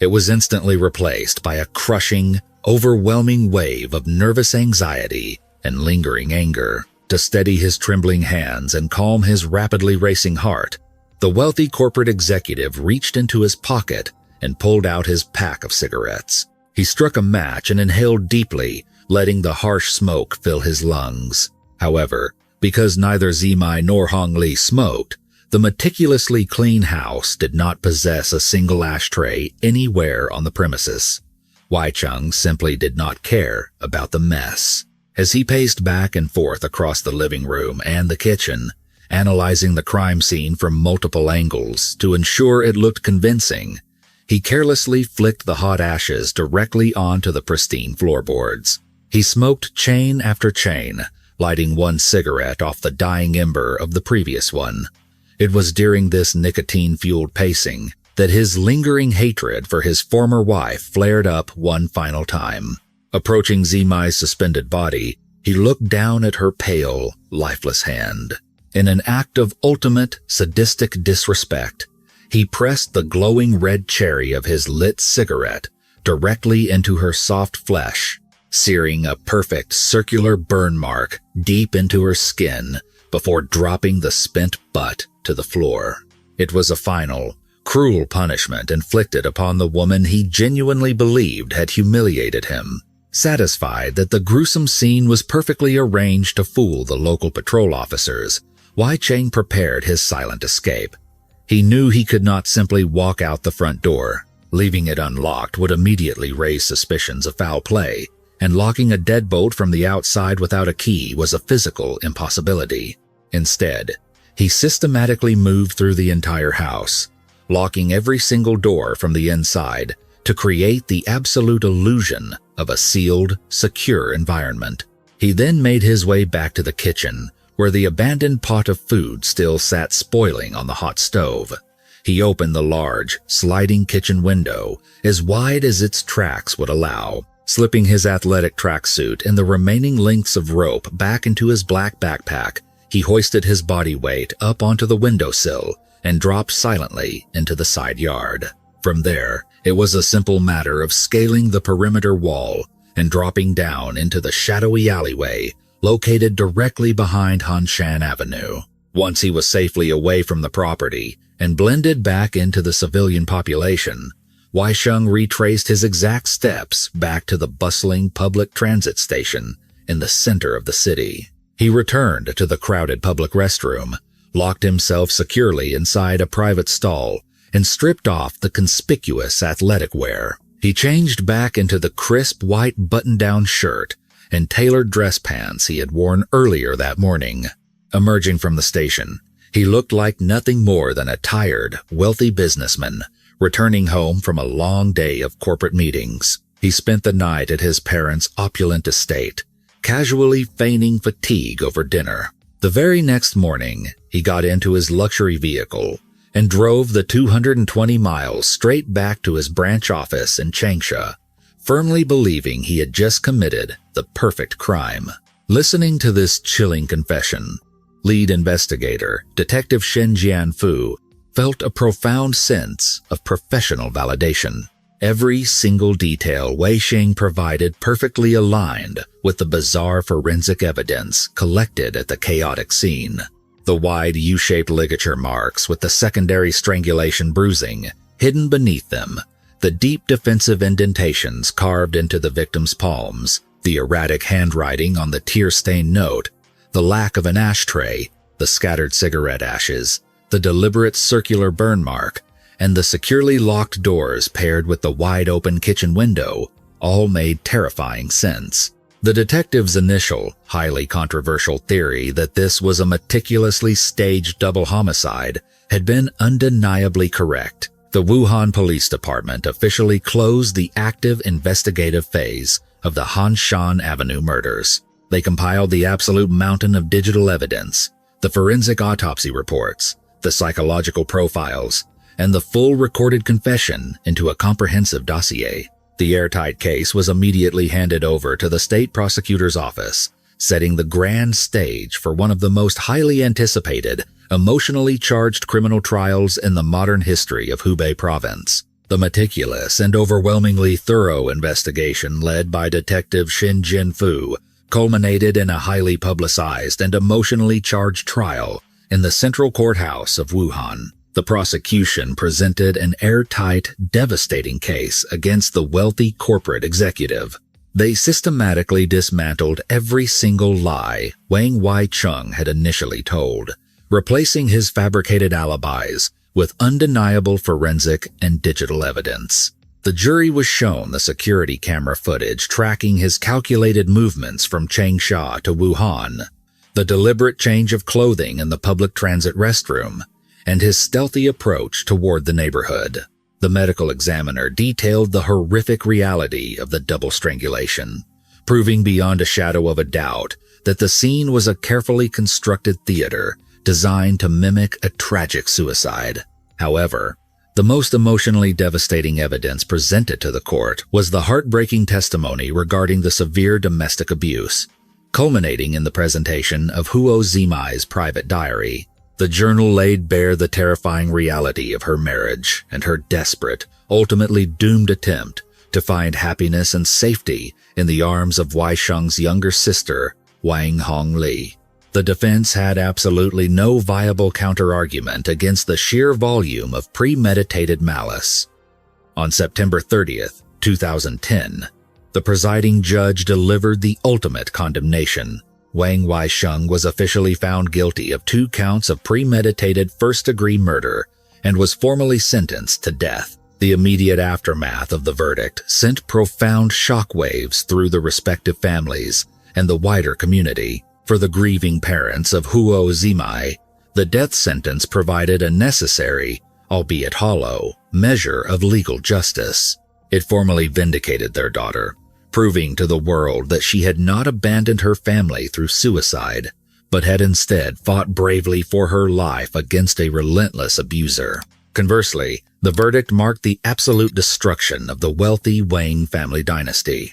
it was instantly replaced by a crushing, overwhelming wave of nervous anxiety and lingering anger. To steady his trembling hands and calm his rapidly racing heart, the wealthy corporate executive reached into his pocket and pulled out his pack of cigarettes. He struck a match and inhaled deeply, letting the harsh smoke fill his lungs. However, because neither Zimai nor Hong Li smoked, the meticulously clean house did not possess a single ashtray anywhere on the premises. Wei Chung simply did not care about the mess. As he paced back and forth across the living room and the kitchen, analyzing the crime scene from multiple angles to ensure it looked convincing, he carelessly flicked the hot ashes directly onto the pristine floorboards. He smoked chain after chain, lighting one cigarette off the dying ember of the previous one. It was during this nicotine-fueled pacing that his lingering hatred for his former wife flared up one final time. Approaching Zimai's suspended body, he looked down at her pale, lifeless hand. In an act of ultimate, sadistic disrespect, he pressed the glowing red cherry of his lit cigarette directly into her soft flesh, searing a perfect circular burn mark deep into her skin before dropping the spent butt to the floor. It was a final, cruel punishment inflicted upon the woman he genuinely believed had humiliated him. Satisfied that the gruesome scene was perfectly arranged to fool the local patrol officers, Wei Chang prepared his silent escape. He knew he could not simply walk out the front door. Leaving it unlocked would immediately raise suspicions of foul play, and locking a deadbolt from the outside without a key was a physical impossibility. Instead, he systematically moved through the entire house, locking every single door from the inside to create the absolute illusion of a sealed, secure environment. He then made his way back to the kitchen, where the abandoned pot of food still sat spoiling on the hot stove. He opened the large, sliding kitchen window as wide as its tracks would allow. Slipping his athletic tracksuit and the remaining lengths of rope back into his black backpack, he hoisted his body weight up onto the windowsill and dropped silently into the side yard. From there, it was a simple matter of scaling the perimeter wall and dropping down into the shadowy alleyway located directly behind Hanshan Avenue. Once he was safely away from the property and blended back into the civilian population, Wei Sheng retraced his exact steps back to the bustling public transit station in the center of the city. He returned to the crowded public restroom, locked himself securely inside a private stall, and stripped off the conspicuous athletic wear. He changed back into the crisp white button-down shirt and tailored dress pants he had worn earlier that morning. Emerging from the station, he looked like nothing more than a tired, wealthy businessman returning home from a long day of corporate meetings. He spent the night at his parents' opulent estate, casually feigning fatigue over dinner. The very next morning, he got into his luxury vehicle and drove the 220 miles straight back to his branch office in Changsha, firmly believing he had just committed the perfect crime. Listening to this chilling confession, lead investigator, Detective Shen Jianfu, felt a profound sense of professional validation. Every single detail Wei Sheng provided perfectly aligned with the bizarre forensic evidence collected at the chaotic scene. The wide U-shaped ligature marks with the secondary strangulation bruising hidden beneath them, the deep defensive indentations carved into the victim's palms, the erratic handwriting on the tear-stained note, the lack of an ashtray, the scattered cigarette ashes, the deliberate circular burn mark, and the securely locked doors paired with the wide-open kitchen window all made terrifying sense. The detective's initial, highly controversial theory that this was a meticulously staged double homicide had been undeniably correct. The Wuhan Police Department officially closed the active investigative phase of the Hanshan Avenue murders. They compiled the absolute mountain of digital evidence, the forensic autopsy reports, the psychological profiles, and the full recorded confession into a comprehensive dossier. The airtight case was immediately handed over to the state prosecutor's office, setting the grand stage for one of the most highly anticipated, emotionally charged criminal trials in the modern history of Hubei province. The meticulous and overwhelmingly thorough investigation led by Detective Shin Jin-fu culminated in a highly publicized and emotionally charged trial in the Central Courthouse of Wuhan. The prosecution presented an airtight, devastating case against the wealthy corporate executive. They systematically dismantled every single lie Wang Wai-chung had initially told, replacing his fabricated alibis with undeniable forensic and digital evidence. The jury was shown the security camera footage tracking his calculated movements from Changsha to Wuhan, the deliberate change of clothing in the public transit restroom, and his stealthy approach toward the neighborhood. The medical examiner detailed the horrific reality of the double strangulation, proving beyond a shadow of a doubt that the scene was a carefully constructed theater designed to mimic a tragic suicide. However, the most emotionally devastating evidence presented to the court was the heartbreaking testimony regarding the severe domestic abuse, culminating in the presentation of Huo Zimai's private diary. The journal laid bare the terrifying reality of her marriage and her desperate, ultimately doomed attempt to find happiness and safety in the arms of Wai Sheng's younger sister, Wang Hongli. The defense had absolutely no viable counterargument against the sheer volume of premeditated malice. On September 30th, 2010, the presiding judge delivered the ultimate condemnation. Wang Wai-sheng was officially found guilty of 2 counts of premeditated first-degree murder and was formally sentenced to death. The immediate aftermath of the verdict sent profound shockwaves through the respective families and the wider community. For the grieving parents of Huo Zimai, the death sentence provided a necessary, albeit hollow, measure of legal justice. It formally vindicated their daughter, proving to the world that she had not abandoned her family through suicide, but had instead fought bravely for her life against a relentless abuser. Conversely, the verdict marked the absolute destruction of the wealthy Wang family dynasty.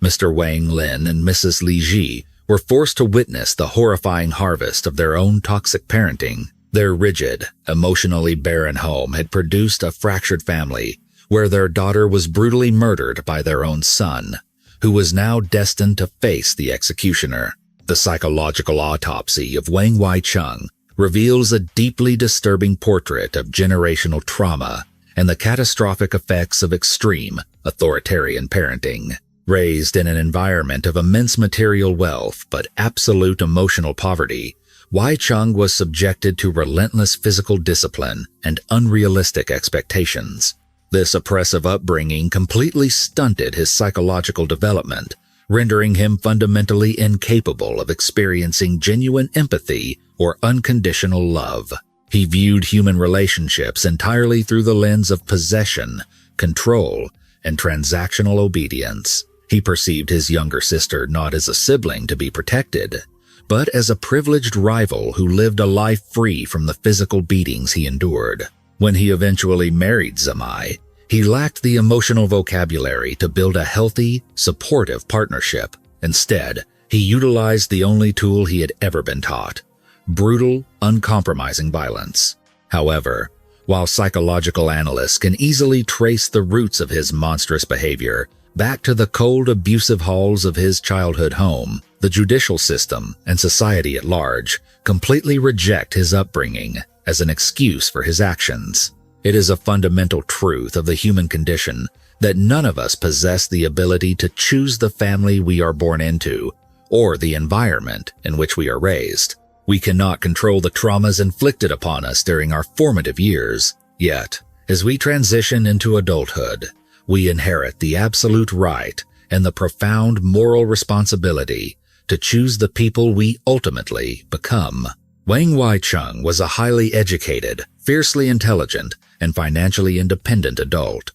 Mr. Wang Lin and Mrs. Li Ji were forced to witness the horrifying harvest of their own toxic parenting. Their rigid, emotionally barren home had produced a fractured family where their daughter was brutally murdered by their own son, who was now destined to face the executioner. The psychological autopsy of Wang Wai-chung reveals a deeply disturbing portrait of generational trauma and the catastrophic effects of extreme, authoritarian parenting. Raised in an environment of immense material wealth but absolute emotional poverty, Wai-chung was subjected to relentless physical discipline and unrealistic expectations. This oppressive upbringing completely stunted his psychological development, rendering him fundamentally incapable of experiencing genuine empathy or unconditional love. He viewed human relationships entirely through the lens of possession, control, and transactional obedience. He perceived his younger sister not as a sibling to be protected, but as a privileged rival who lived a life free from the physical beatings he endured. When he eventually married Zimai, he lacked the emotional vocabulary to build a healthy, supportive partnership. Instead, he utilized the only tool he had ever been taught: brutal, uncompromising violence. However, while psychological analysts can easily trace the roots of his monstrous behavior back to the cold, abusive halls of his childhood home, the judicial system and society at large completely reject his upbringing as an excuse for his actions. It is a fundamental truth of the human condition that none of us possess the ability to choose the family we are born into or the environment in which we are raised. We cannot control the traumas inflicted upon us during our formative years. Yet, as we transition into adulthood, we inherit the absolute right and the profound moral responsibility to choose the people we ultimately become. Wang Wai-chung was a highly educated, fiercely intelligent, and financially independent adult.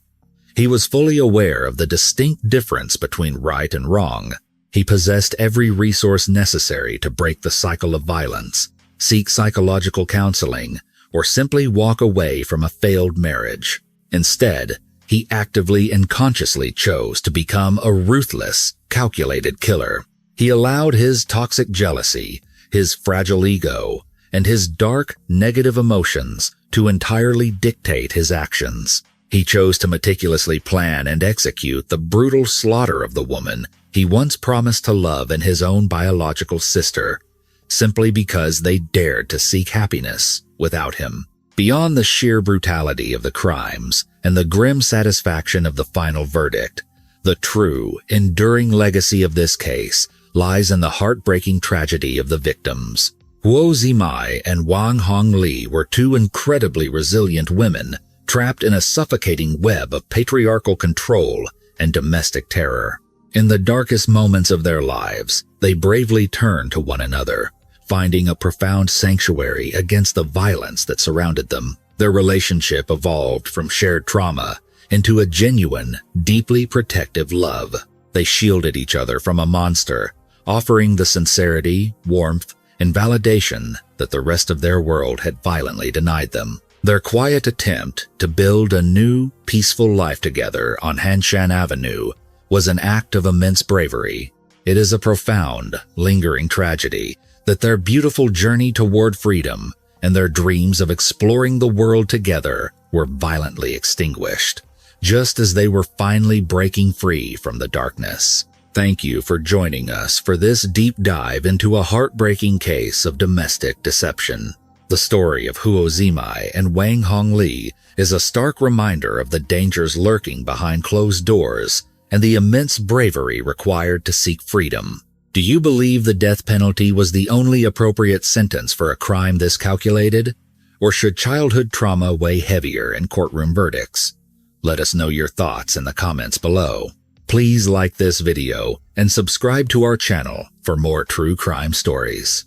He was fully aware of the distinct difference between right and wrong. He possessed every resource necessary to break the cycle of violence, seek psychological counseling, or simply walk away from a failed marriage. Instead, he actively and consciously chose to become a ruthless, calculated killer. He allowed his toxic jealousy, his fragile ego, and his dark, negative emotions to entirely dictate his actions. He chose to meticulously plan and execute the brutal slaughter of the woman he once promised to love and his own biological sister, simply because they dared to seek happiness without him. Beyond the sheer brutality of the crimes and the grim satisfaction of the final verdict, the true, enduring legacy of this case lies in the heartbreaking tragedy of the victims. Huo Zimai and Wang Hongli were two incredibly resilient women trapped in a suffocating web of patriarchal control and domestic terror. In the darkest moments of their lives, they bravely turned to one another, finding a profound sanctuary against the violence that surrounded them. Their relationship evolved from shared trauma into a genuine, deeply protective love. They shielded each other from a monster, offering the sincerity, warmth, and validation that the rest of their world had violently denied them. Their quiet attempt to build a new, peaceful life together on Hanshan Avenue was an act of immense bravery. It is a profound, lingering tragedy that their beautiful journey toward freedom and their dreams of exploring the world together were violently extinguished, just as they were finally breaking free from the darkness. Thank you for joining us for this deep dive into a heartbreaking case of domestic deception. The story of Huo Zimai and Wang Hongli is a stark reminder of the dangers lurking behind closed doors and the immense bravery required to seek freedom. Do you believe the death penalty was the only appropriate sentence for a crime this calculated? Or should childhood trauma weigh heavier in courtroom verdicts? Let us know your thoughts in the comments below. Please like this video and subscribe to our channel for more true crime stories.